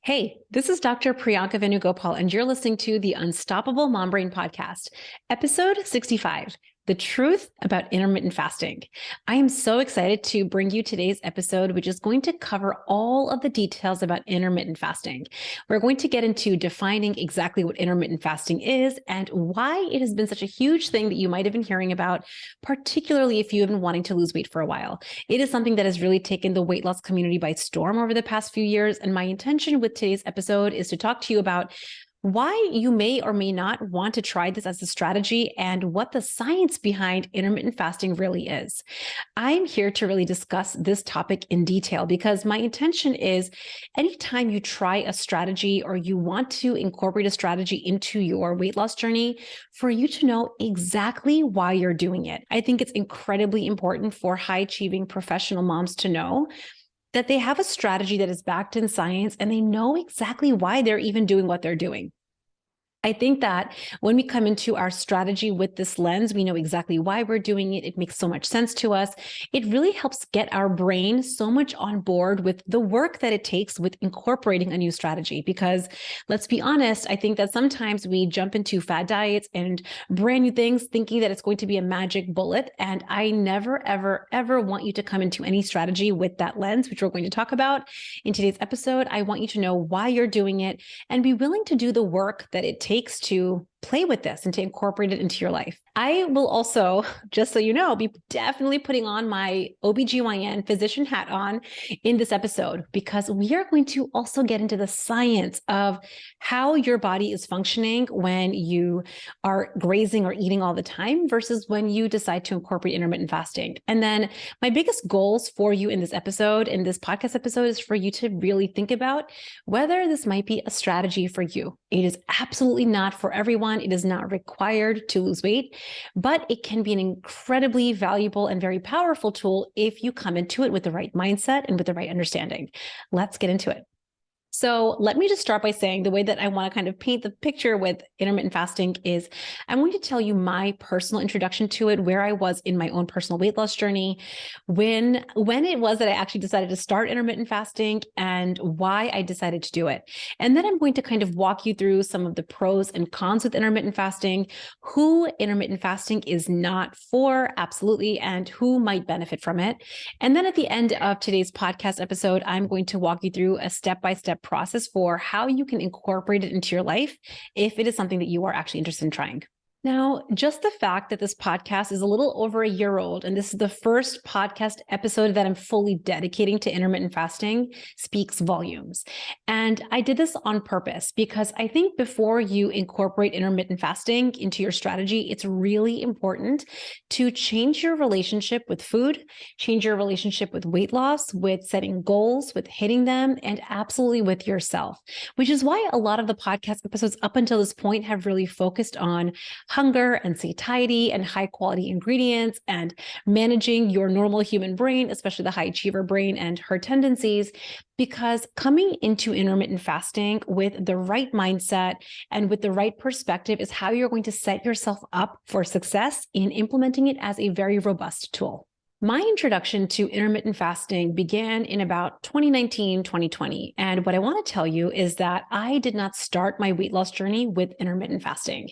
Hey, this is Dr. Priyanka Venugopal, and you're listening to the Unstoppable Mom Brain Podcast, episode 65, The Truth About Intermittent Fasting. I am so excited to bring you today's episode, which is going to cover all of the details about intermittent fasting. We're going to get into defining exactly what intermittent fasting is and why it has been such a huge thing that you might have been hearing about, particularly if you've been wanting to lose weight for a while. It is something that has really taken the weight loss community by storm over the past few years, and my intention with today's episode is to talk to you about why you may or may not want to try this as a strategy and what the science behind intermittent fasting really is. I'm here to really discuss this topic in detail because my intention is anytime you try a strategy or you want to incorporate a strategy into your weight loss journey, for you to know exactly why you're doing it. I think it's incredibly important for high achieving professional moms to know that they have a strategy that is backed in science and they know exactly why they're even doing what they're doing. I think that when we come into our strategy with this lens, we know exactly why we're doing it. It makes so much sense to us. It really helps get our brain so much on board with the work that it takes with incorporating a new strategy. Because let's be honest, I think that sometimes we jump into fad diets and brand new things thinking that it's going to be a magic bullet. And I never, ever, ever want you to come into any strategy with that lens, which we're going to talk about in today's episode. I want you to know why you're doing it and be willing to do the work that it takes to play with this and to incorporate it into your life. I will also, just so you know, be definitely putting on my OBGYN physician hat on in this episode because we are going to also get into the science of how your body is functioning when you are grazing or eating all the time versus when you decide to incorporate intermittent fasting. And then my biggest goals for you in this episode, in this podcast episode, is for you to really think about whether this might be a strategy for you. It is absolutely not for everyone. It is not required to lose weight, but it can be an incredibly valuable and very powerful tool if you come into it with the right mindset and with the right understanding. Let's get into it. So let me just start by saying the way that I want to kind of paint the picture with intermittent fasting is I'm going to tell you my personal introduction to it, where I was in my own personal weight loss journey, when it was that I actually decided to start intermittent fasting and why I decided to do it. And then I'm going to kind of walk you through some of the pros and cons with intermittent fasting, who intermittent fasting is not for, absolutely, and who might benefit from it. And then at the end of today's podcast episode, I'm going to walk you through a step-by-step process for how you can incorporate it into your life if it is something that you are actually interested in trying. Now, just the fact that this podcast is a little over a year old, and this is the first podcast episode that I'm fully dedicating to intermittent fasting, speaks volumes. And I did this on purpose because I think before you incorporate intermittent fasting into your strategy, it's really important to change your relationship with food, change your relationship with weight loss, with setting goals, with hitting them, and absolutely with yourself, which is why a lot of the podcast episodes up until this point have really focused on hunger and satiety and high quality ingredients and managing your normal human brain, especially the high achiever brain and her tendencies, because coming into intermittent fasting with the right mindset and with the right perspective is how you're going to set yourself up for success in implementing it as a very robust tool. My introduction to intermittent fasting began in about 2019, 2020. And what I want to tell you is that I did not start my weight loss journey with intermittent fasting.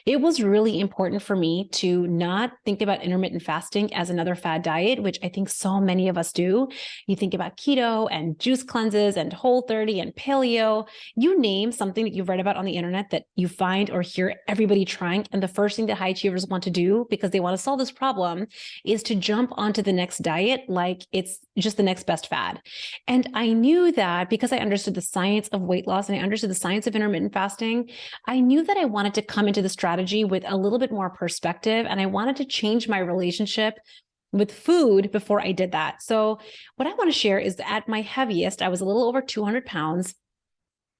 It was really important for me to not think about intermittent fasting as another fad diet, which I think so many of us do. You think about keto and juice cleanses and Whole30 and paleo, you name something that you've read about on the internet that you find or hear everybody trying. And the first thing that high achievers want to do because they want to solve this problem is to jump onto the next diet like it's just the next best fad. And I knew that because I understood the science of weight loss and I understood the science of intermittent fasting, I knew that I wanted to come into the strategy with a little bit more perspective, and I wanted to change my relationship with food before I did that. So what I want to share is that at my heaviest, I was a little over 200 pounds.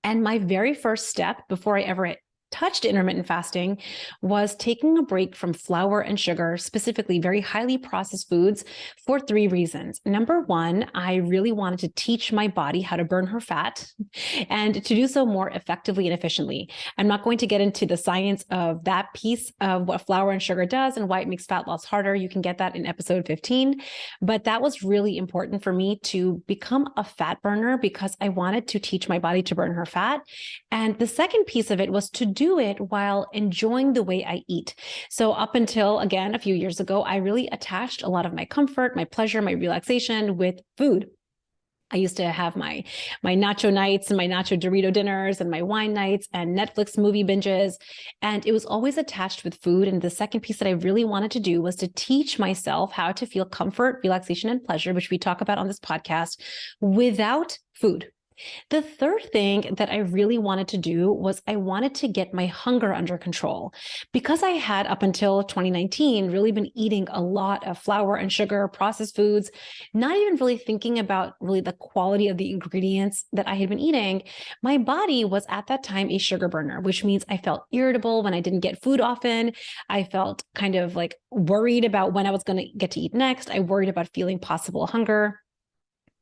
And my very first step before I ever touched intermittent fasting was taking a break from flour and sugar, specifically very highly processed foods, for three reasons. Number one, I really wanted to teach my body how to burn her fat and to do so more effectively and efficiently. I'm not going to get into the science of that piece of what flour and sugar does and why it makes fat loss harder. You can get that in episode 15. But that was really important for me to become a fat burner because I wanted to teach my body to burn her fat. And the second piece of it was to do it while enjoying the way I eat. So up until, again, a few years ago, I really attached a lot of my comfort, my pleasure, my relaxation with food. I used to have my nacho nights and my nacho Dorito dinners and my wine nights and Netflix movie binges. And it was always attached with food. And the second piece that I really wanted to do was to teach myself how to feel comfort, relaxation, and pleasure, which we talk about on this podcast, without food. The third thing that I really wanted to do was I wanted to get my hunger under control. Because I had, up until 2019, really been eating a lot of flour and sugar, processed foods, not even really thinking about really the quality of the ingredients that I had been eating, my body was at that time a sugar burner, which means I felt irritable when I didn't get food often. I felt kind of like worried about when I was going to get to eat next. I worried about feeling possible hunger.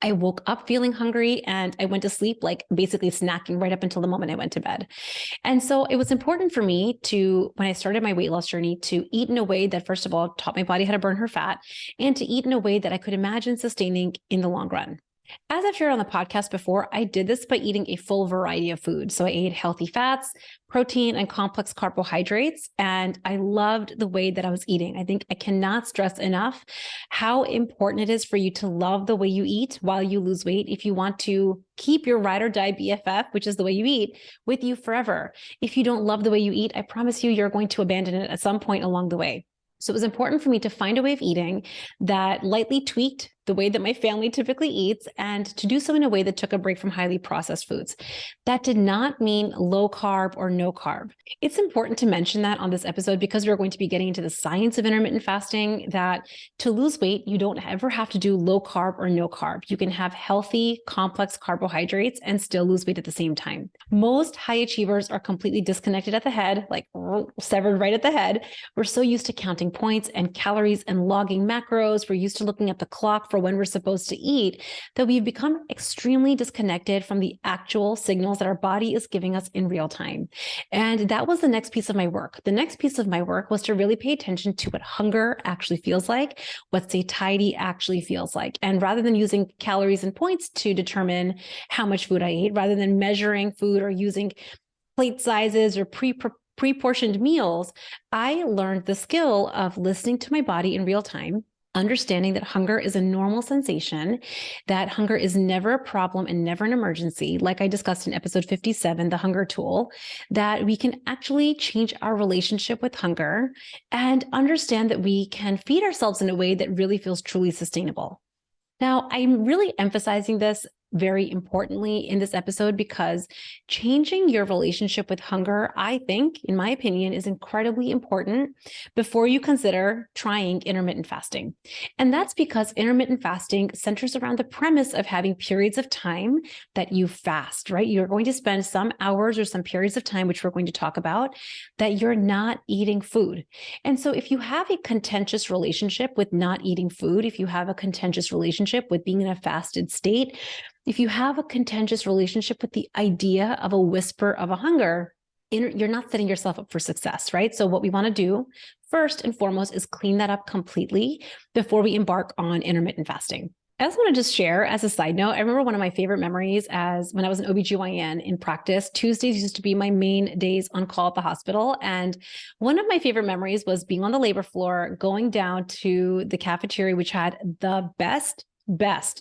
I woke up feeling hungry and I went to sleep, like basically snacking right up until the moment I went to bed. And so it was important for me to, when I started my weight loss journey, to eat in a way that, first of all, taught my body how to burn her fat and to eat in a way that I could imagine sustaining in the long run. As I've shared on the podcast before, I did this by eating a full variety of food. So I ate healthy fats, protein, and complex carbohydrates, and I loved the way that I was eating. I think I cannot stress enough how important it is for you to love the way you eat while you lose weight if you want to keep your ride or die BFF, which is the way you eat, with you forever. If you don't love the way you eat, I promise you're going to abandon it at some point along the way. So it was important for me to find a way of eating that lightly tweaked the way that my family typically eats, and to do so in a way that took a break from highly processed foods. That did not mean low carb or no carb. It's important to mention that on this episode because we're going to be getting into the science of intermittent fasting, that to lose weight, you don't ever have to do low carb or no carb. You can have healthy, complex carbohydrates and still lose weight at the same time. Most high achievers are completely disconnected at the head, like severed right at the head. We're so used to counting points and calories and logging macros. We're used to looking at the clock for when we're supposed to eat, that we've become extremely disconnected from the actual signals that our body is giving us in real time. And that was the next piece of my work. The next piece of my work was to really pay attention to what hunger actually feels like, what satiety actually feels like. And rather than using calories and points to determine how much food I ate, rather than measuring food or using plate sizes or pre-portioned meals, I learned the skill of listening to my body in real time, understanding that hunger is a normal sensation, that hunger is never a problem and never an emergency. Like I discussed in episode 57, the hunger tool, that we can actually change our relationship with hunger and understand that we can feed ourselves in a way that really feels truly sustainable. Now, I'm really emphasizing this very importantly in this episode because changing your relationship with hunger, I think, in my opinion, is incredibly important before you consider trying intermittent fasting. And that's because intermittent fasting centers around the premise of having periods of time that you fast, right? You're going to spend some hours or some periods of time, which we're going to talk about, that you're not eating food. And so if you have a contentious relationship with not eating food, if you have a contentious relationship with being in a fasted state, if you have a contentious relationship with the idea of a whisper of a hunger, you're not setting yourself up for success, right? So what we want to do first and foremost is clean that up completely before we embark on intermittent fasting. I also want to just share as a side note, I remember one of my favorite memories as when I was an OBGYN in practice. Tuesdays used to be my main days on call at the hospital. And one of my favorite memories was being on the labor floor, going down to the cafeteria, which had the best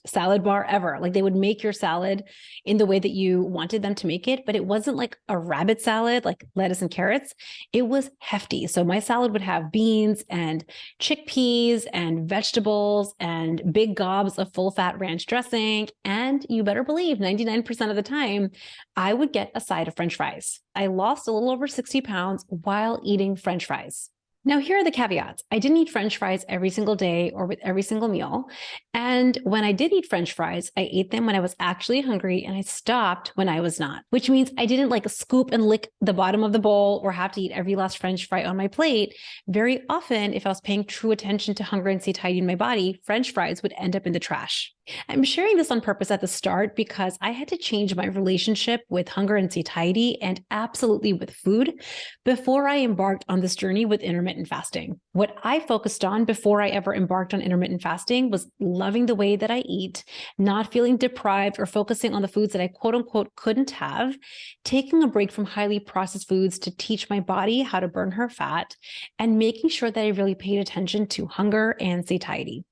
salad bar ever. Like they would make your salad in the way that you wanted them to make it, but it wasn't like a rabbit salad, like lettuce and carrots. It was hefty. So my salad would have beans and chickpeas and vegetables and big gobs of full fat ranch dressing. And you better believe 99% of the time, I would get a side of French fries. I lost a little over 60 pounds while eating French fries. Now, here are the caveats. I didn't eat French fries every single day or with every single meal. And when I did eat French fries, I ate them when I was actually hungry and I stopped when I was not, which means I didn't like scoop and lick the bottom of the bowl or have to eat every last French fry on my plate. Very often, if I was paying true attention to hunger and satiety in my body, French fries would end up in the trash. I'm sharing this on purpose at the start because I had to change my relationship with hunger and satiety and absolutely with food before I embarked on this journey with intermittent fasting. What I focused on before I ever embarked on intermittent fasting was loving the way that I eat, not feeling deprived or focusing on the foods that I quote unquote couldn't have, taking a break from highly processed foods to teach my body how to burn her fat, and making sure that I really paid attention to hunger and satiety.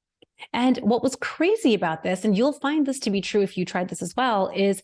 And what was crazy about this, and you'll find this to be true if you tried this as well, is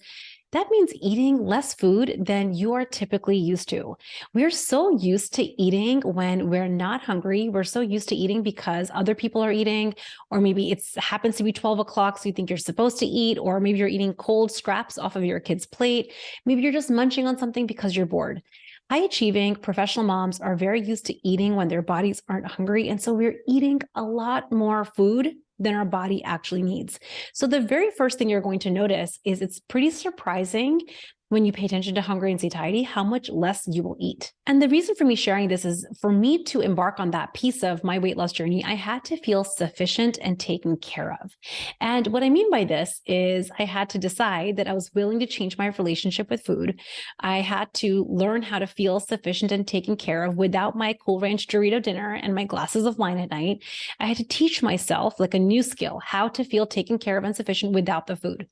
that means eating less food than you are typically used to. We're so used to eating when we're not hungry. We're so used to eating because other people are eating, or maybe it happens to be 12 o'clock, so you think you're supposed to eat, or maybe you're eating cold scraps off of your kid's plate. Maybe you're just munching on something because you're bored. High achieving professional moms are very used to eating when their bodies aren't hungry. And so we're eating a lot more food than our body actually needs. So the very first thing you're going to notice is it's pretty surprising when you pay attention to hunger and satiety, how much less you will eat. And the reason for me sharing this is for me to embark on that piece of my weight loss journey, I had to feel sufficient and taken care of. And what I mean by this is I had to decide that I was willing to change my relationship with food. I had to learn how to feel sufficient and taken care of without my Cool Ranch Dorito dinner and my glasses of wine at night. I had to teach myself like a new skill, how to feel taken care of and sufficient without the food.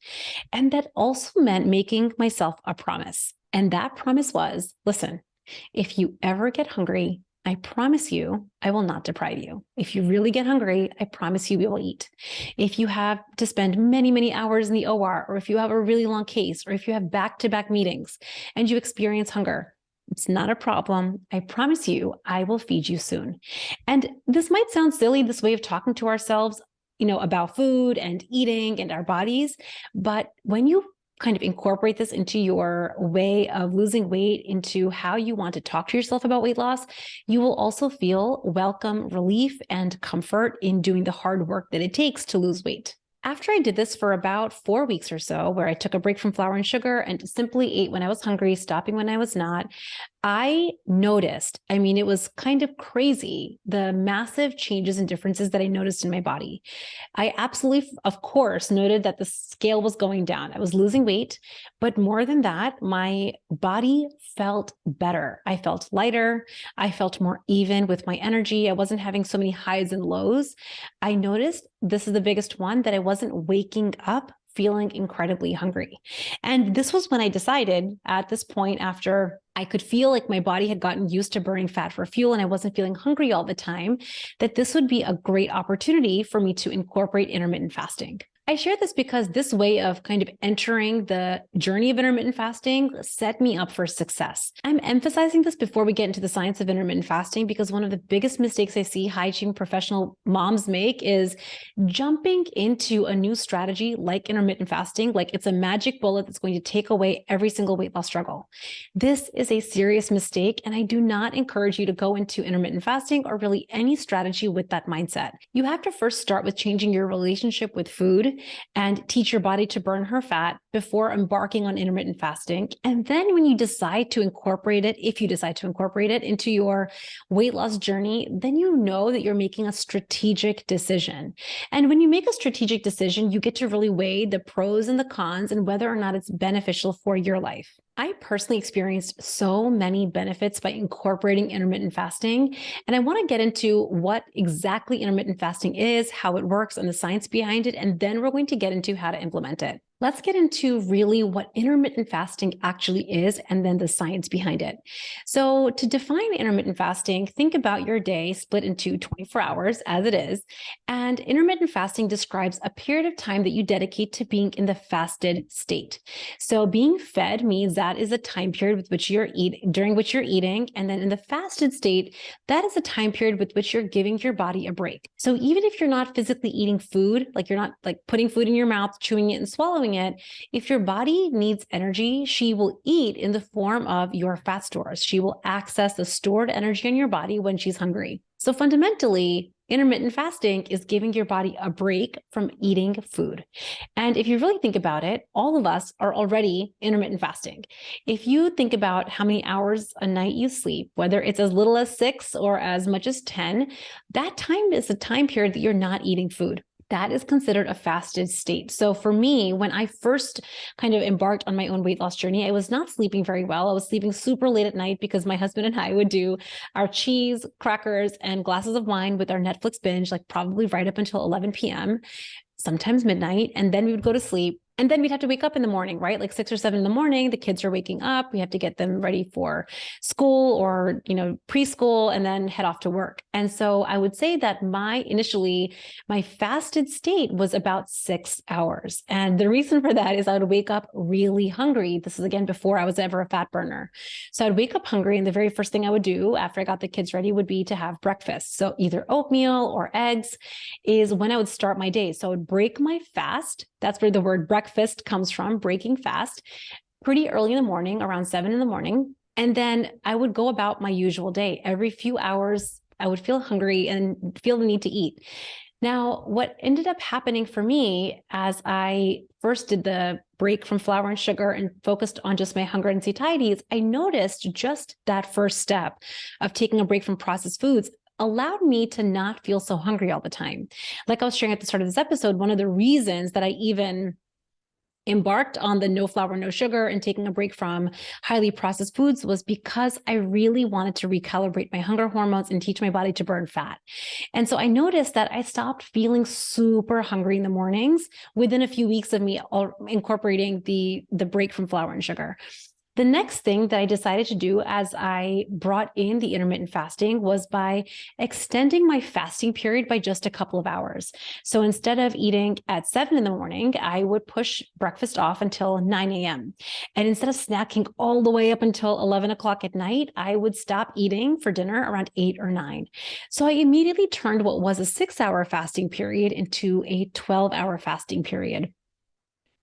And that also meant making myself a promise. And that promise was, listen, if you ever get hungry, I promise you, I will not deprive you. If you really get hungry, I promise you we will eat. If you have to spend many, many hours in the OR, or if you have a really long case, or if you have back-to-back meetings and you experience hunger, it's not a problem. I promise you, I will feed you soon. And this might sound silly, this way of talking to ourselves, about food and eating and our bodies. But when you kind of incorporate this into your way of losing weight, into how you want to talk to yourself about weight loss, you will also feel welcome relief and comfort in doing the hard work that it takes to lose weight. After I did this for about 4 weeks or so, where I took a break from flour and sugar and simply ate when I was hungry, stopping when I was not, I noticed, it was kind of crazy, the massive changes and differences that I noticed in my body. I absolutely, of course, noted that the scale was going down. I was losing weight, but more than that, my body felt better. I felt lighter. I felt more even with my energy. I wasn't having so many highs and lows. I noticed, this is the biggest one, that I wasn't waking up feeling incredibly hungry. And this was when I decided at this point, after I could feel like my body had gotten used to burning fat for fuel and I wasn't feeling hungry all the time, that this would be a great opportunity for me to incorporate intermittent fasting. I share this because this way of kind of entering the journey of intermittent fasting set me up for success. I'm emphasizing this before we get into the science of intermittent fasting because one of the biggest mistakes I see high-achieving professional moms make is jumping into a new strategy like intermittent fasting, like it's a magic bullet that's going to take away every single weight loss struggle. This is a serious mistake, and I do not encourage you to go into intermittent fasting or really any strategy with that mindset. You have to first start with changing your relationship with food and teach your body to burn her fat before embarking on intermittent fasting. And then when you decide to incorporate it, if you decide to incorporate it into your weight loss journey, then you know that you're making a strategic decision. And when you make a strategic decision, you get to really weigh the pros and the cons and whether or not it's beneficial for your life. I personally experienced so many benefits by incorporating intermittent fasting, and I want to get into what exactly intermittent fasting is, how it works, and the science behind it, and then we're going to get into how to implement it. Let's get into really what intermittent fasting actually is and then the science behind it. So to define intermittent fasting, think about your day split into 24 hours as it is. And intermittent fasting describes a period of time that you dedicate to being in the fasted state. So being fed means that is a time period with which during which you're eating. And then in the fasted state, that is a time period with which you're giving your body a break. So even if you're not physically eating food, like you're not like putting food in your mouth, chewing it and swallowing it, if your body needs energy, she will eat in the form of your fat stores. She will access the stored energy in your body when she's hungry. So fundamentally, intermittent fasting is giving your body a break from eating food. And if you really think about it, all of us are already intermittent fasting. If you think about how many hours a night you sleep, whether it's as little as 6 or as much as 10, that time is a time period that you're not eating food. That is considered a fasted state. So for me, when I first kind of embarked on my own weight loss journey, I was not sleeping very well. I was sleeping super late at night because my husband and I would do our cheese, crackers, and glasses of wine with our Netflix binge, like probably right up until 11 p.m., sometimes midnight. And then we would go to sleep. And then we'd have to wake up in the morning, right? Like 6 or 7 in the morning, the kids are waking up. We have to get them ready for school or, preschool and then head off to work. And so I would say that initially my fasted state was about 6 hours. And the reason for that is I would wake up really hungry. This is again, before I was ever a fat burner. So I'd wake up hungry. And the very first thing I would do after I got the kids ready would be to have breakfast. So either oatmeal or eggs is when I would start my day. So I would break my fast. That's where the word breakfast comes from, breaking fast, pretty early in the morning, around 7 in the morning. And then I would go about my usual day. Every few hours, I would feel hungry and feel the need to eat. Now, what ended up happening for me as I first did the break from flour and sugar and focused on just my hunger and satiety is I noticed just that first step of taking a break from processed foods allowed me to not feel so hungry all the time. Like I was sharing at the start of this episode, one of the reasons that I even embarked on the no flour, no sugar and taking a break from highly processed foods was because I really wanted to recalibrate my hunger hormones and teach my body to burn fat. And so I noticed that I stopped feeling super hungry in the mornings within a few weeks of me incorporating the break from flour and sugar. The next thing that I decided to do as I brought in the intermittent fasting was by extending my fasting period by just a couple of hours. So instead of eating at 7 in the morning, I would push breakfast off until 9 a.m. And instead of snacking all the way up until 11 o'clock at night, I would stop eating for dinner around 8 or 9. So I immediately turned what was a 6-hour fasting period into a 12-hour fasting period.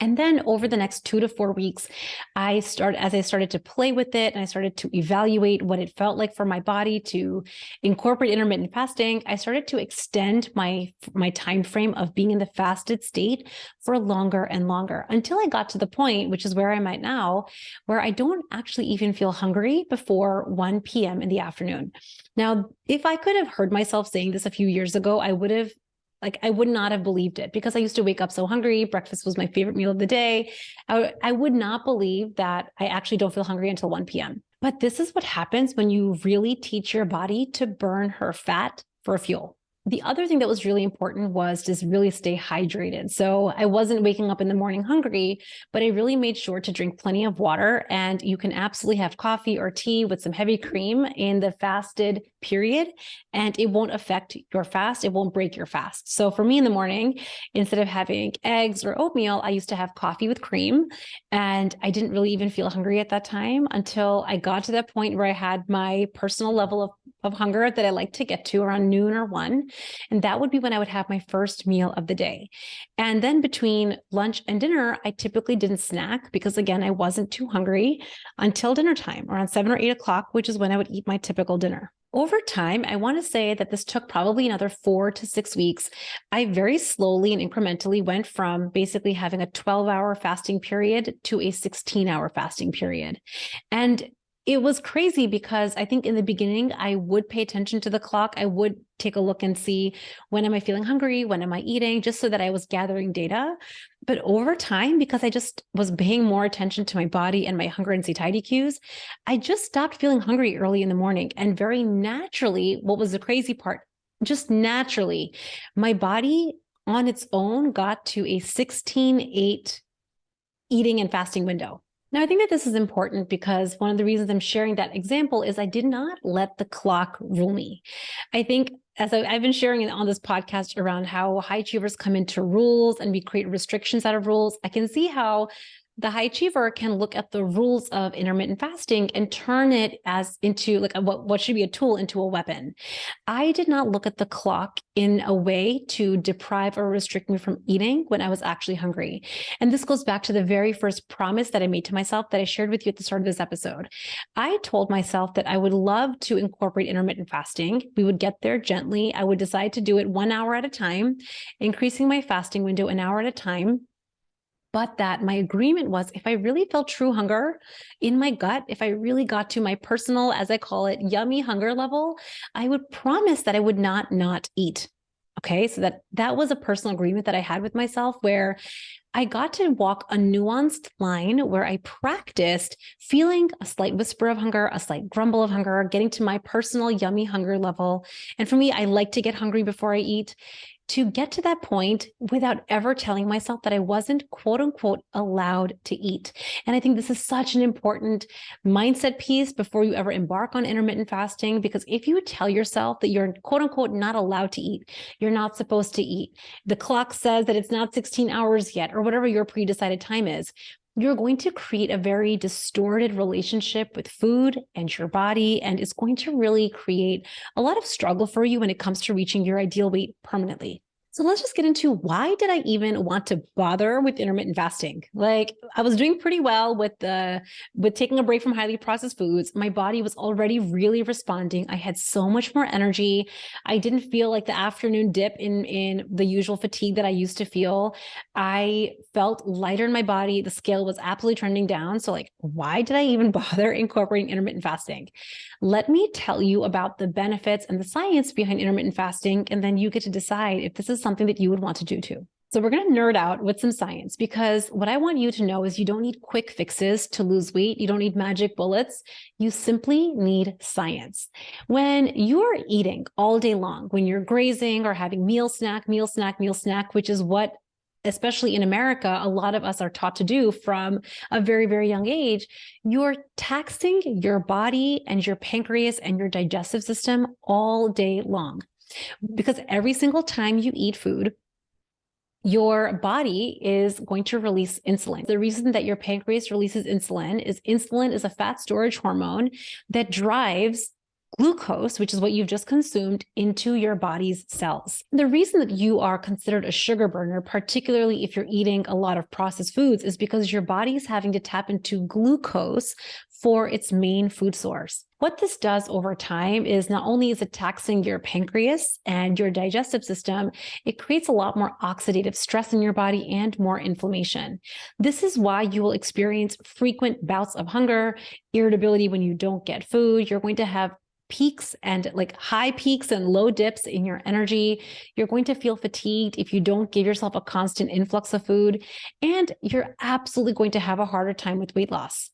And then over the next 2 to 4 weeks, as I started to play with it and I started to evaluate what it felt like for my body to incorporate intermittent fasting, I started to extend my time frame of being in the fasted state for longer and longer until I got to the point, which is where I'm at now, where I don't actually even feel hungry before 1 p.m. in the afternoon. Now, if I could have heard myself saying this a few years ago, I would not have believed it because I used to wake up so hungry. Breakfast was my favorite meal of the day. I would not believe that I actually don't feel hungry until 1 p.m. But this is what happens when you really teach your body to burn her fat for fuel. The other thing that was really important was to really stay hydrated. So I wasn't waking up in the morning hungry, but I really made sure to drink plenty of water. And you can absolutely have coffee or tea with some heavy cream in the fasted period, and it won't affect your fast. It won't break your fast. So for me in the morning, instead of having eggs or oatmeal, I used to have coffee with cream. And I didn't really even feel hungry at that time until I got to that point where I had my personal level of hunger that I like to get to around noon or 1. And that would be when I would have my first meal of the day. And then between lunch and dinner, I typically didn't snack because again, I wasn't too hungry until dinner time around 7 or 8 o'clock, which is when I would eat my typical dinner. Over time, I want to say that this took probably another 4 to 6 weeks. I very slowly and incrementally went from basically having a 12-hour fasting period to a 16-hour fasting period. And it was crazy because I think in the beginning, I would pay attention to the clock. I would take a look and see, when am I feeling hungry? When am I eating? Just so that I was gathering data. But over time, because I just was paying more attention to my body and my hunger and satiety cues, I just stopped feeling hungry early in the morning. And very naturally, what was the crazy part? Just naturally, my body on its own got to a 16-8 eating and fasting window. Now, I think that this is important because one of the reasons I'm sharing that example is I did not let the clock rule me. I think as I've been sharing on this podcast around how high achievers come into rules and we create restrictions out of rules, I can see how The high achiever can look at the rules of intermittent fasting and turn it as into like what should be a tool into a weapon. I did not look at the clock in a way to deprive or restrict me from eating when I was actually hungry. And this goes back to the very first promise that I made to myself that I shared with you at the start of this episode. I told myself that I would love to incorporate intermittent fasting. We would get there gently. I would decide to do it 1 hour at a time, increasing my fasting window an hour at a time. But that my agreement was if I really felt true hunger in my gut, if I really got to my personal, as I call it, yummy hunger level, I would promise that I would not eat. Okay. So that was a personal agreement that I had with myself where I got to walk a nuanced line where I practiced feeling a slight whisper of hunger, a slight grumble of hunger, getting to my personal yummy hunger level. And for me, I like to get hungry before I eat. To get to that point without ever telling myself that I wasn't quote unquote allowed to eat. And I think this is such an important mindset piece before you ever embark on intermittent fasting, because if you tell yourself that you're quote unquote not allowed to eat, you're not supposed to eat, the clock says that it's not 16 hours yet, or whatever your pre-decided time is, you're going to create a very distorted relationship with food and your body, and it's going to really create a lot of struggle for you when it comes to reaching your ideal weight permanently. So let's just get into why did I even want to bother with intermittent fasting? Like I was doing pretty well with taking a break from highly processed foods. My body was already really responding. I had so much more energy. I didn't feel like the afternoon dip in the usual fatigue that I used to feel. I felt lighter in my body. The scale was absolutely trending down. So like, why did I even bother incorporating intermittent fasting? Let me tell you about the benefits and the science behind intermittent fasting, and then you get to decide if this is something that you would want to do too. So we're going to nerd out with some science, because what I want you to know is you don't need quick fixes to lose weight. You don't need magic bullets. You simply need science. When you are eating all day long, when you're grazing or having meal snack, which is what, especially in America, a lot of us are taught to do from a very, very young age, you're taxing your body and your pancreas and your digestive system all day long. Because every single time you eat food, your body is going to release insulin. The reason that your pancreas releases insulin is a fat storage hormone that drives glucose, which is what you've just consumed, into your body's cells. The reason that you are considered a sugar burner, particularly if you're eating a lot of processed foods, is because your body is having to tap into glucose for its main food source. What this does over time is not only is it taxing your pancreas and your digestive system, it creates a lot more oxidative stress in your body and more inflammation. This is why you will experience frequent bouts of hunger, irritability when you don't get food. You're going to have peaks and like high peaks and low dips in your energy. You're going to feel fatigued if you don't give yourself a constant influx of food, and you're absolutely going to have a harder time with weight loss.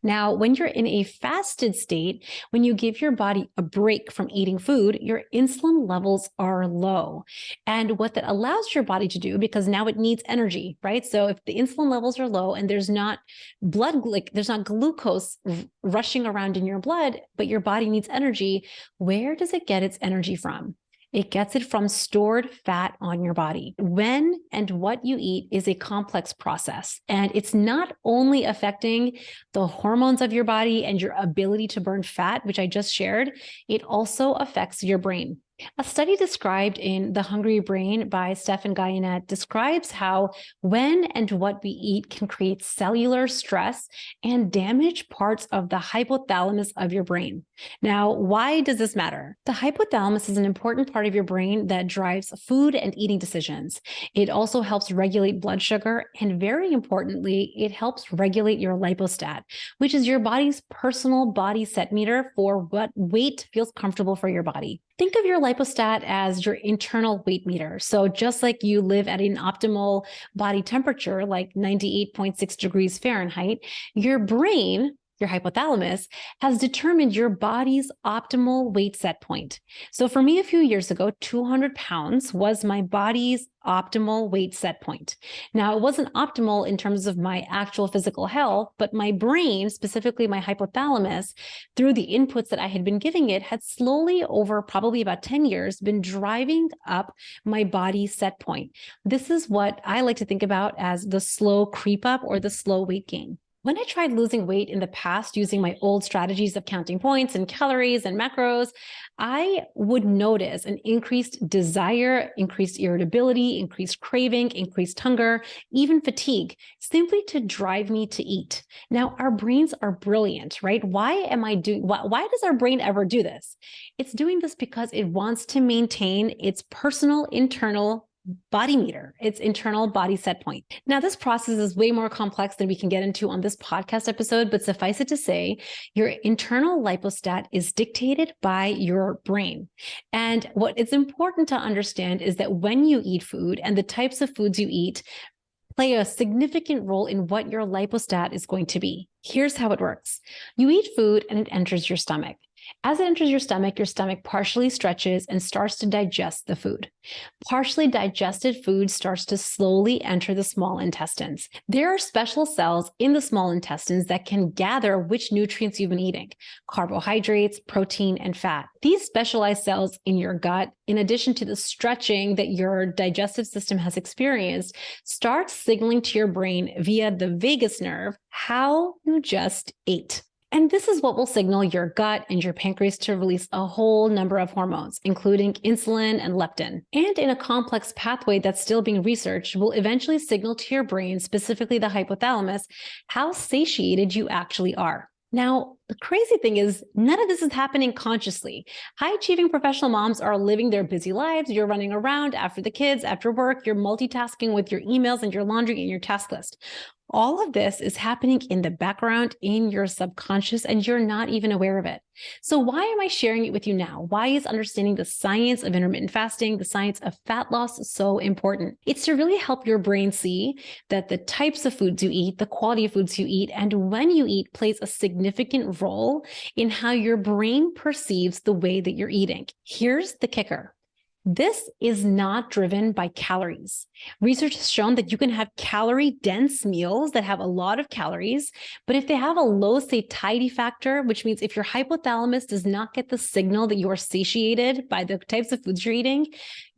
Now, when you're in a fasted state, when you give your body a break from eating food, your insulin levels are low. And what that allows your body to do, because now it needs energy, right? So if the insulin levels are low and there's not there's not glucose rushing around in your blood, but your body needs energy, where does it get its energy from? It gets it from stored fat on your body. When and what you eat is a complex process, and it's not only affecting the hormones of your body and your ability to burn fat, which I just shared, it also affects your brain. A study described in The Hungry Brain by Stephan Guyenet describes how when and what we eat can create cellular stress and damage parts of the hypothalamus of your brain. Now, why does this matter? The hypothalamus is an important part of your brain that drives food and eating decisions. It also helps regulate blood sugar, and very importantly, it helps regulate your lipostat, which is your body's personal body set meter for what weight feels comfortable for your body. Think of your lipostat as your internal weight meter. So just like you live at an optimal body temperature, like 98.6 degrees Fahrenheit, your brain your hypothalamus, has determined your body's optimal weight set point. So for me, a few years ago, 200 pounds was my body's optimal weight set point. Now, it wasn't optimal in terms of my actual physical health, but my brain, specifically my hypothalamus, through the inputs that I had been giving it, had slowly over probably about 10 years been driving up my body set point. This is what I like to think about as the slow creep up or the slow weight gain. When I tried losing weight in the past using my old strategies of counting points and calories and macros, I would notice an increased desire, increased irritability, increased craving, increased hunger, even fatigue, simply to drive me to eat. Now, our brains are brilliant, right? Why does our brain ever do this? It's doing this because it wants to maintain its personal internal body meter, its internal body set point. Now, this process is way more complex than we can get into on this podcast episode, but suffice it to say, your internal lipostat is dictated by your brain. And what it's important to understand is that when you eat food and the types of foods you eat play a significant role in what your lipostat is going to be. Here's how it works. You eat food and it enters your stomach. As it enters your stomach partially stretches and starts to digest the food. Partially digested food starts to slowly enter the small intestines. There are special cells in the small intestines that can gather which nutrients you've been eating: carbohydrates, protein, and fat. These specialized cells in your gut, in addition to the stretching that your digestive system has experienced, start signaling to your brain via the vagus nerve how you just ate. And this is what will signal your gut and your pancreas to release a whole number of hormones, including insulin and leptin. And in a complex pathway that's still being researched, will eventually signal to your brain, specifically the hypothalamus, how satiated you actually are. Now, the crazy thing is, none of this is happening consciously. High-achieving professional moms are living their busy lives. You're running around after the kids, after work. You're multitasking with your emails and your laundry and your task list. All of this is happening in the background in your subconscious, and you're not even aware of it. So why am I sharing it with you now? Why is understanding the science of intermittent fasting, the science of fat loss, so important? It's to really help your brain see that the types of foods you eat, the quality of foods you eat, and when you eat plays a significant role in how your brain perceives the way that you're eating. Here's the kicker. This is not driven by calories. Research has shown that you can have calorie-dense meals that have a lot of calories, but if they have a low satiety factor, which means if your hypothalamus does not get the signal that you are satiated by the types of foods you're eating,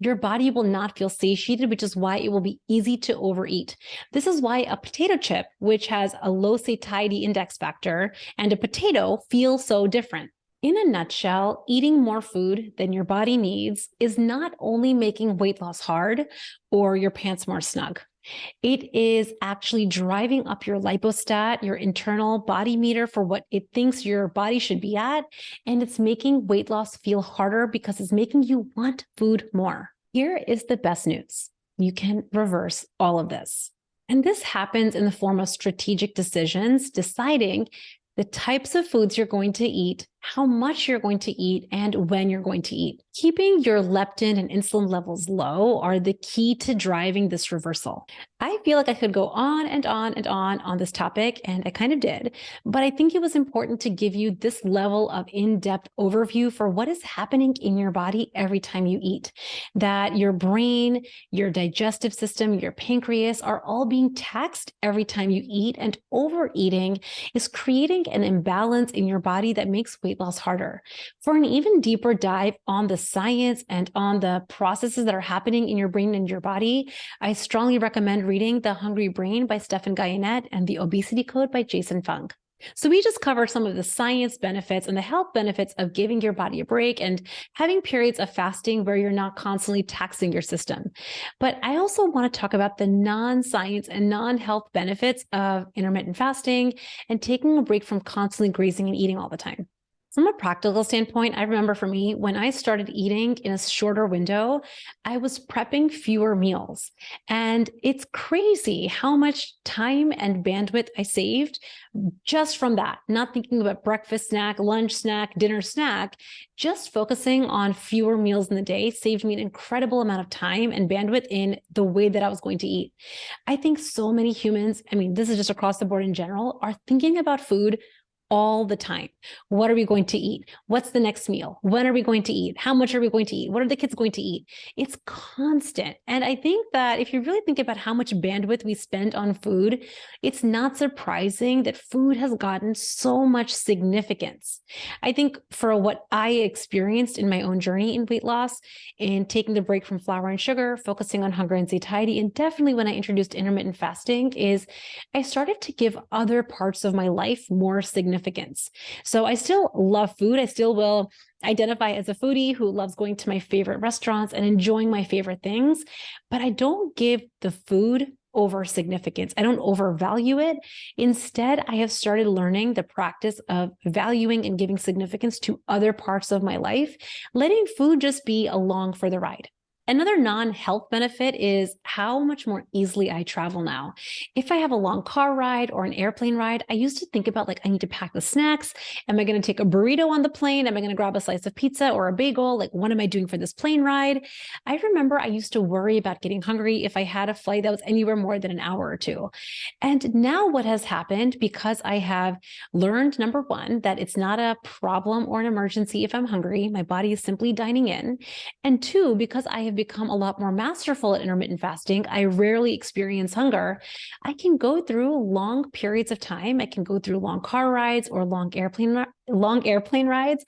your body will not feel satiated, which is why it will be easy to overeat. This is why a potato chip, which has a low satiety index factor, and a potato feel so different. In a nutshell, eating more food than your body needs is not only making weight loss hard or your pants more snug. It is actually driving up your lipostat, your internal body meter for what it thinks your body should be at, and it's making weight loss feel harder because it's making you want food more. Here is the best news. You can reverse all of this. And this happens in the form of strategic decisions, deciding the types of foods you're going to eat, how much you're going to eat, and when you're going to eat. Keeping your leptin and insulin levels low are the key to driving this reversal. I feel like I could go on and on and on this topic, and I kind of did, but I think it was important to give you this level of in-depth overview for what is happening in your body every time you eat. That your brain, your digestive system, your pancreas are all being taxed every time you eat, and overeating is creating an imbalance in your body that makes weight loss harder. For an even deeper dive on the science and on the processes that are happening in your brain and your body, I strongly recommend reading The Hungry Brain by Stephan Guyenet and The Obesity Code by Jason Fung. So we just covered some of the science benefits and the health benefits of giving your body a break and having periods of fasting where you're not constantly taxing your system. But I also want to talk about the non-science and non-health benefits of intermittent fasting and taking a break from constantly grazing and eating all the time. From a practical standpoint, I remember for me, when I started eating in a shorter window, I was prepping fewer meals. And it's crazy how much time and bandwidth I saved just from that, not thinking about breakfast snack, lunch snack, dinner snack, just focusing on fewer meals in the day saved me an incredible amount of time and bandwidth in the way that I was going to eat. I think so many humans, this is just across the board in general, are thinking about food all the time. What are we going to eat? What's the next meal? When are we going to eat? How much are we going to eat? What are the kids going to eat? It's constant. And I think that if you really think about how much bandwidth we spend on food, it's not surprising that food has gotten so much significance. I think for what I experienced in my own journey in weight loss, in taking the break from flour and sugar, focusing on hunger and satiety, and definitely when I introduced intermittent fasting, is I started to give other parts of my life more significance. So I still love food. I still will identify as a foodie who loves going to my favorite restaurants and enjoying my favorite things, but I don't give the food over significance. I don't overvalue it. Instead, I have started learning the practice of valuing and giving significance to other parts of my life, letting food just be along for the ride. Another non-health benefit is how much more easily I travel now. If I have a long car ride or an airplane ride, I used to think about like, I need to pack the snacks. Am I going to take a burrito on the plane? Am I going to grab a slice of pizza or a bagel? Like, what am I doing for this plane ride? I remember I used to worry about getting hungry if I had a flight that was anywhere more than an hour or two. And now what has happened, because I have learned, number one, that it's not a problem or an emergency if I'm hungry, my body is simply dining in. And two, because I have become a lot more masterful at intermittent fasting, I rarely experience hunger. I can go through long periods of time. I can go through long car rides or long airplane rides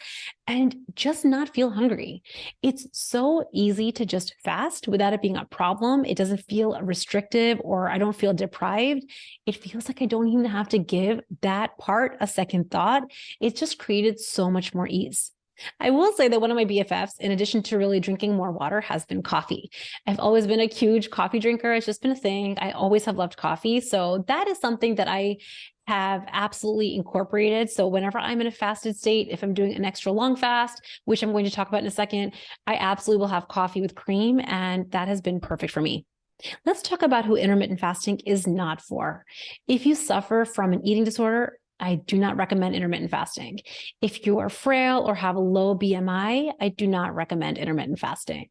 and just not feel hungry. It's so easy to just fast without it being a problem. It doesn't feel restrictive or I don't feel deprived. It feels like I don't even have to give that part a second thought. It's just created so much more ease. I will say that one of my BFFs, in addition to really drinking more water, has been coffee. I've always been a huge coffee drinker. It's just been a thing. I always have loved coffee. So that is something that I have absolutely incorporated. So whenever I'm in a fasted state, if I'm doing an extra long fast, which I'm going to talk about in a second, I absolutely will have coffee with cream. And that has been perfect for me. Let's talk about who intermittent fasting is not for. If you suffer from an eating disorder, I do not recommend intermittent fasting. If you are frail or have a low BMI, I do not recommend intermittent fasting.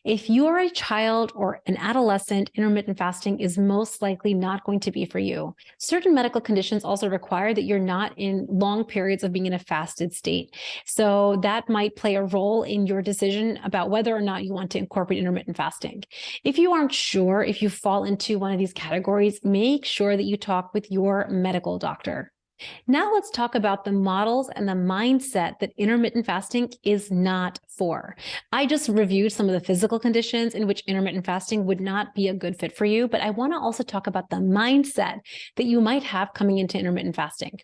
If you are a child or an adolescent, intermittent fasting is most likely not going to be for you. Certain medical conditions also require that you're not in long periods of being in a fasted state. So that might play a role in your decision about whether or not you want to incorporate intermittent fasting. If you aren't sure if you fall into one of these categories, make sure that you talk with your medical doctor. Now let's talk about the models and the mindset that intermittent fasting is not for. I just reviewed some of the physical conditions in which intermittent fasting would not be a good fit for you, but I want to also talk about the mindset that you might have coming into intermittent fasting.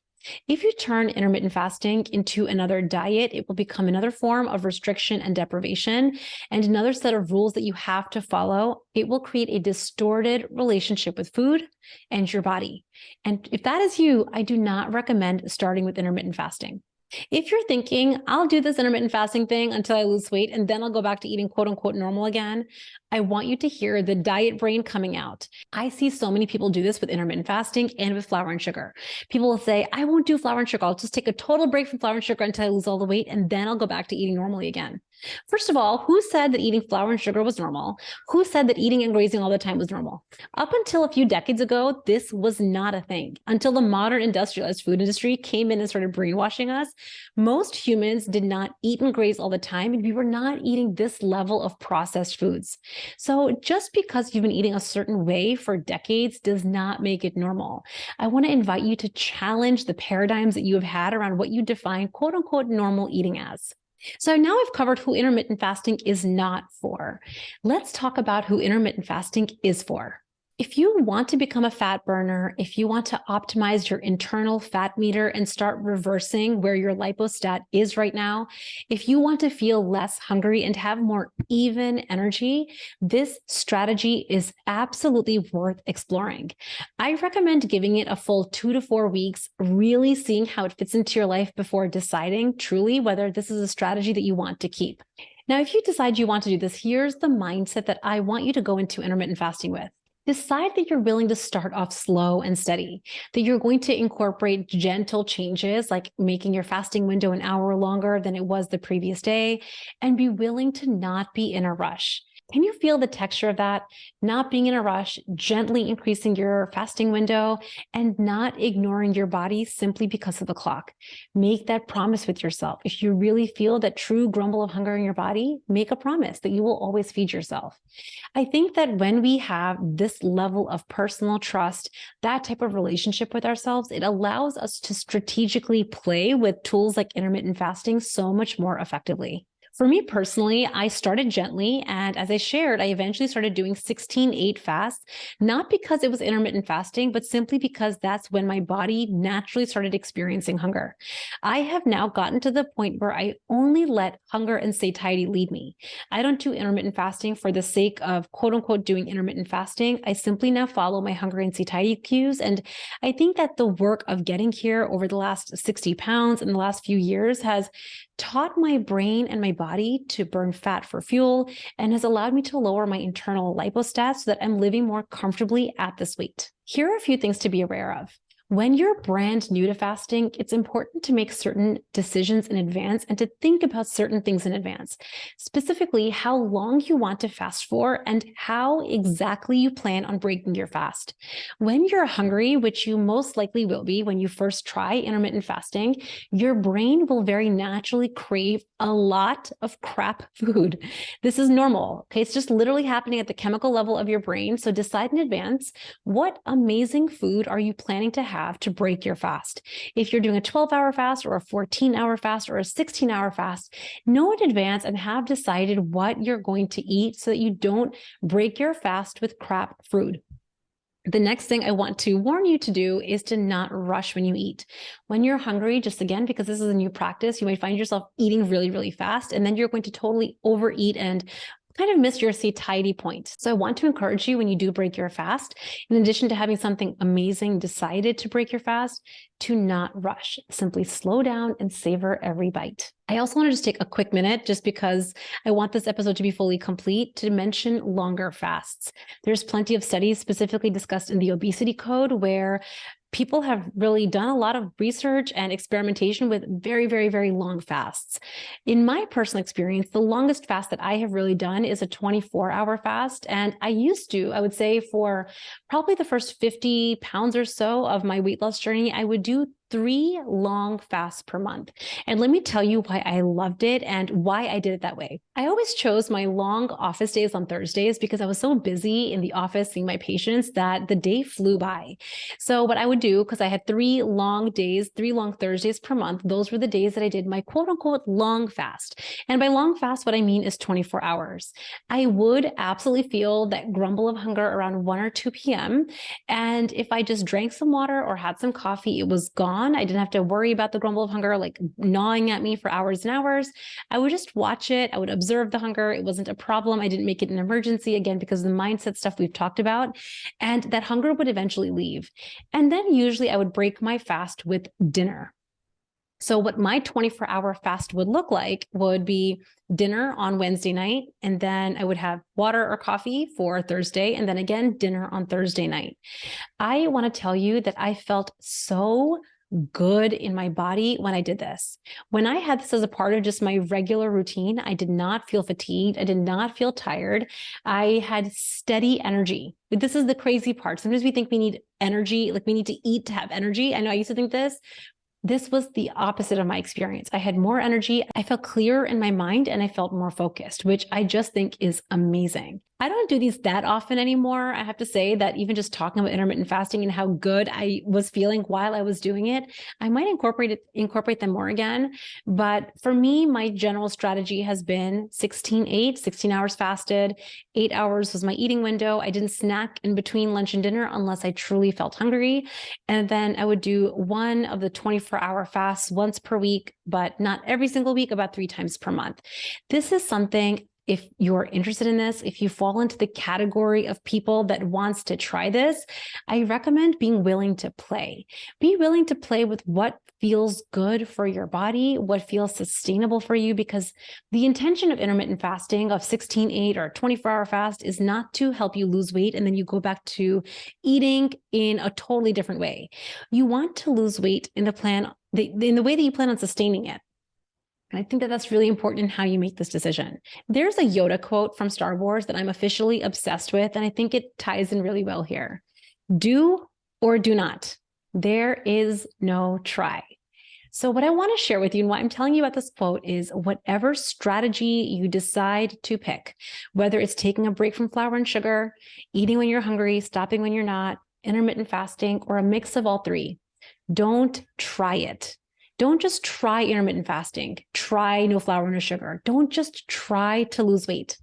If you turn intermittent fasting into another diet, it will become another form of restriction and deprivation and another set of rules that you have to follow. It will create a distorted relationship with food and your body. And if that is you, I do not recommend starting with intermittent fasting. If you're thinking, I'll do this intermittent fasting thing until I lose weight and then I'll go back to eating quote unquote normal again, I want you to hear the diet brain coming out. I see so many people do this with intermittent fasting and with flour and sugar. People will say, I won't do flour and sugar. I'll just take a total break from flour and sugar until I lose all the weight and then I'll go back to eating normally again. First of all, who said that eating flour and sugar was normal? Who said that eating and grazing all the time was normal? Up until a few decades ago, this was not a thing. Until the modern industrialized food industry came in and started brainwashing us, most humans did not eat and graze all the time, and we were not eating this level of processed foods. So just because you've been eating a certain way for decades does not make it normal. I want to invite you to challenge the paradigms that you have had around what you define quote unquote normal eating as. So now I've covered who intermittent fasting is not for. Let's talk about who intermittent fasting is for. If you want to become a fat burner, if you want to optimize your internal fat meter and start reversing where your lipostat is right now, if you want to feel less hungry and have more even energy, this strategy is absolutely worth exploring. I recommend giving it a full 2 to 4 weeks, really seeing how it fits into your life before deciding truly whether this is a strategy that you want to keep. Now, if you decide you want to do this, here's the mindset that I want you to go into intermittent fasting with. Decide that you're willing to start off slow and steady, that you're going to incorporate gentle changes like making your fasting window an hour longer than it was the previous day, and be willing to not be in a rush. Can you feel the texture of that? Not being in a rush, gently increasing your fasting window, and not ignoring your body simply because of the clock. Make that promise with yourself. If you really feel that true grumble of hunger in your body, make a promise that you will always feed yourself. I think that when we have this level of personal trust, that type of relationship with ourselves, it allows us to strategically play with tools like intermittent fasting so much more effectively. For me personally, I started gently. And as I shared, I eventually started doing 16/8 fasts, not because it was intermittent fasting, but simply because that's when my body naturally started experiencing hunger. I have now gotten to the point where I only let hunger and satiety lead me. I don't do intermittent fasting for the sake of quote unquote doing intermittent fasting. I simply now follow my hunger and satiety cues. And I think that the work of getting here over the last 60 pounds in the last few years has taught my brain and my body to burn fat for fuel and has allowed me to lower my internal lipostats so that I'm living more comfortably at this weight. Here are a few things to be aware of. When you're brand new to fasting, it's important to make certain decisions in advance and to think about certain things in advance, specifically how long you want to fast for and how exactly you plan on breaking your fast. When you're hungry, which you most likely will be when you first try intermittent fasting, your brain will very naturally crave a lot of crap food. This is normal. Okay. It's just literally happening at the chemical level of your brain. So decide in advance, what amazing food are you planning to have to break your fast? If you're doing a 12-hour fast or a 14-hour fast or a 16-hour fast, know in advance and have decided what you're going to eat so that you don't break your fast with crap food. The next thing I want to warn you to do is to not rush when you eat. When you're hungry, just again, because this is a new practice, you might find yourself eating really, really fast, and then you're going to totally overeat and kind of miss your satiety point. So I want to encourage you when you do break your fast, in addition to having something amazing decided to break your fast, to not rush. Simply slow down and savor every bite. I also want to just take a quick minute, just because I want this episode to be fully complete, to mention longer fasts. There's plenty of studies specifically discussed in the obesity code where people have really done a lot of research and experimentation with very, very, very long fasts. In my personal experience, the longest fast that I have really done is a 24-hour fast. And I would say for probably the first 50 pounds or so of my weight loss journey, I would do 3 long fasts per month. And let me tell you why I loved it and why I did it that way. I always chose my long office days on Thursdays because I was so busy in the office seeing my patients that the day flew by. So what I would do, because I had 3 long days, 3 long Thursdays per month, those were the days that I did my quote unquote long fast. And by long fast, what I mean is 24 hours. I would absolutely feel that grumble of hunger around 1 or 2 p.m. And if I just drank some water or had some coffee, it was gone. I didn't have to worry about the grumble of hunger like gnawing at me for hours and hours. I would just watch it. I would observe the hunger. It wasn't a problem. I didn't make it an emergency, again, because of the mindset stuff we've talked about. And that hunger would eventually leave. And then usually I would break my fast with dinner. So what my 24-hour fast would look like would be dinner on Wednesday night, and then I would have water or coffee for Thursday, and then again, dinner on Thursday night. I want to tell you that I felt so good in my body when I did this. When I had this as a part of just my regular routine, I did not feel fatigued. I did not feel tired. I had steady energy. This is the crazy part. Sometimes we think we need energy, like we need to eat to have energy. I know I used to think this. This was the opposite of my experience. I had more energy. I felt clearer in my mind and I felt more focused, which I just think is amazing. I don't do these that often anymore. I have to say that even just talking about intermittent fasting and how good I was feeling while I was doing it, I might incorporate them more again. But for me, my general strategy has been 16/8, 16 hours fasted, 8 hours was my eating window. I didn't snack in between lunch and dinner unless I truly felt hungry. And then I would do one of the 24-hour fasts once per week, but not every single week, about 3 times per month. This is something, if you're interested in this, if you fall into the category of people that wants to try this, I recommend being willing to play. Be willing to play with what feels good for your body, what feels sustainable for you, because the intention of intermittent fasting of 16/8 or 24-hour fast is not to help you lose weight and then you go back to eating in a totally different way. You want to lose weight in the way that you plan on sustaining it. And I think that that's really important in how you make this decision. There's a Yoda quote from Star Wars that I'm officially obsessed with, and I think it ties in really well here. Do or do not. There is no try. So what I want to share with you and why I'm telling you about this quote is whatever strategy you decide to pick, whether it's taking a break from flour and sugar, eating when you're hungry, stopping when you're not, intermittent fasting, or a mix of all three, don't try it. Don't just try intermittent fasting. Try no flour, no sugar. Don't just try to lose weight.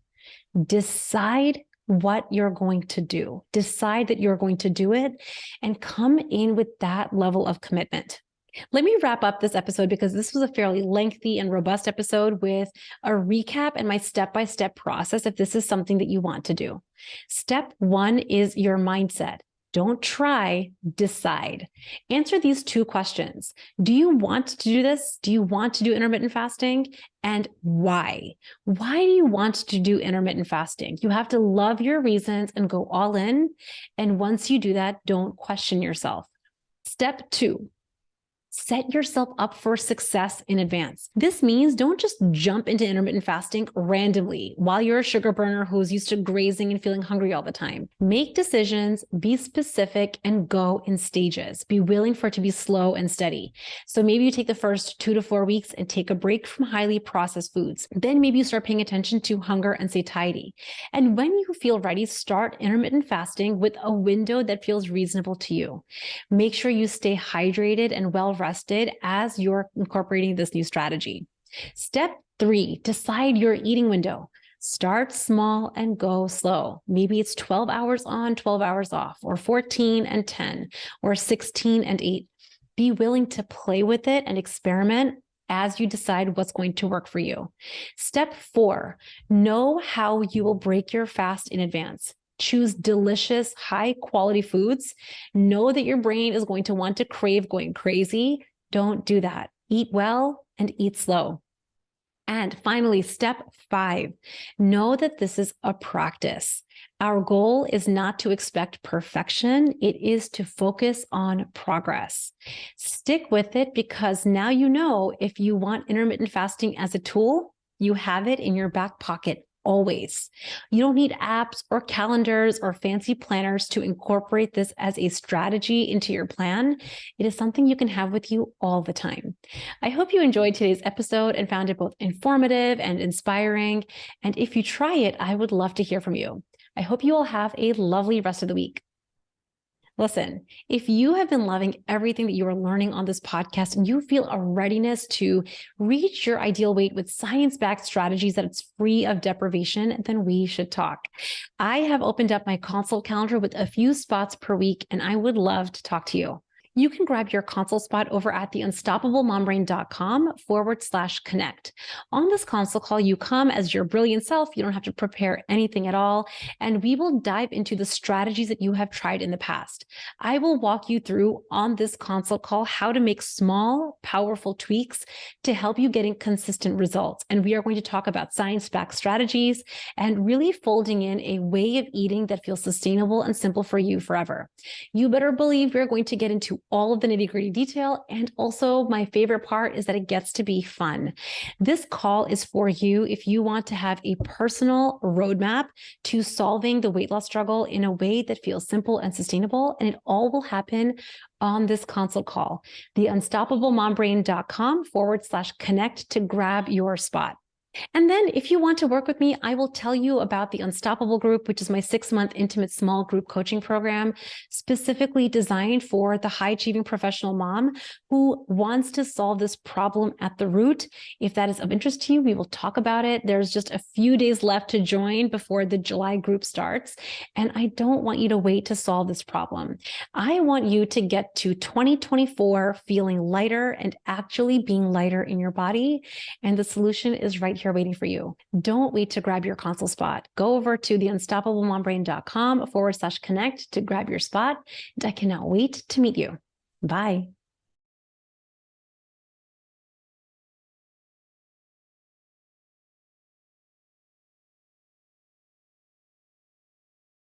Decide what you're going to do. Decide that you're going to do it and come in with that level of commitment. Let me wrap up this episode because this was a fairly lengthy and robust episode with a recap and my step-by-step process if this is something that you want to do. Step 1 is your mindset. Don't try, decide. Answer these 2 questions. Do you want to do this? Do you want to do intermittent fasting? And why? Why do you want to do intermittent fasting? You have to love your reasons and go all in. And once you do that, don't question yourself. Step 2. Set yourself up for success in advance. This means don't just jump into intermittent fasting randomly while you're a sugar burner who's used to grazing and feeling hungry all the time. Make decisions, be specific, and go in stages. Be willing for it to be slow and steady. So maybe you take the first 2 to 4 weeks and take a break from highly processed foods. Then maybe you start paying attention to hunger and satiety. And when you feel ready, start intermittent fasting with a window that feels reasonable to you. Make sure you stay hydrated and well rested as you're incorporating this new strategy. Step 3, decide your eating window. Start small and go slow. Maybe it's 12 hours on, 12 hours off, or 14 and 10, or 16 and 8. Be willing to play with it and experiment as you decide what's going to work for you. Step 4, know how you will break your fast in advance. Choose delicious, high-quality foods. Know that your brain is going to want to crave going crazy. Don't do that. Eat well and eat slow. And finally, step 5, know that this is a practice. Our goal is not to expect perfection. It is to focus on progress. Stick with it because now you know if you want intermittent fasting as a tool, you have it in your back pocket always. You don't need apps or calendars or fancy planners to incorporate this as a strategy into your plan. It is something you can have with you all the time. I hope you enjoyed today's episode and found it both informative and inspiring. And if you try it, I would love to hear from you. I hope you all have a lovely rest of the week. Listen, if you have been loving everything that you are learning on this podcast and you feel a readiness to reach your ideal weight with science-backed strategies that it's free of deprivation, then we should talk. I have opened up my consult calendar with a few spots per week, and I would love to talk to you. You can grab your consult spot over at theunstoppablemombrain.com/connect. On this consult call, you come as your brilliant self. You don't have to prepare anything at all. And we will dive into the strategies that you have tried in the past. I will walk you through on this consult call how to make small, powerful tweaks to help you getting consistent results. And we are going to talk about science-backed strategies and really folding in a way of eating that feels sustainable and simple for you forever. You better believe we're going to get into all of the nitty-gritty detail. And also my favorite part is that it gets to be fun. This call is for you if you want to have a personal roadmap to solving the weight loss struggle in a way that feels simple and sustainable. And it all will happen on this consult call, theunstoppablemombrain.com/connect to grab your spot. And then if you want to work with me, I will tell you about the Unstoppable Group, which is my 6-month intimate small group coaching program, specifically designed for the high-achieving professional mom who wants to solve this problem at the root. If that is of interest to you, we will talk about it. There's just a few days left to join before the July group starts. And I don't want you to wait to solve this problem. I want you to get to 2024 feeling lighter and actually being lighter in your body. And the solution is right here waiting for you. Don't wait to grab your consult spot. Go over to theunstoppablemombrain.com/connect to grab your spot. And I cannot wait to meet you. Bye.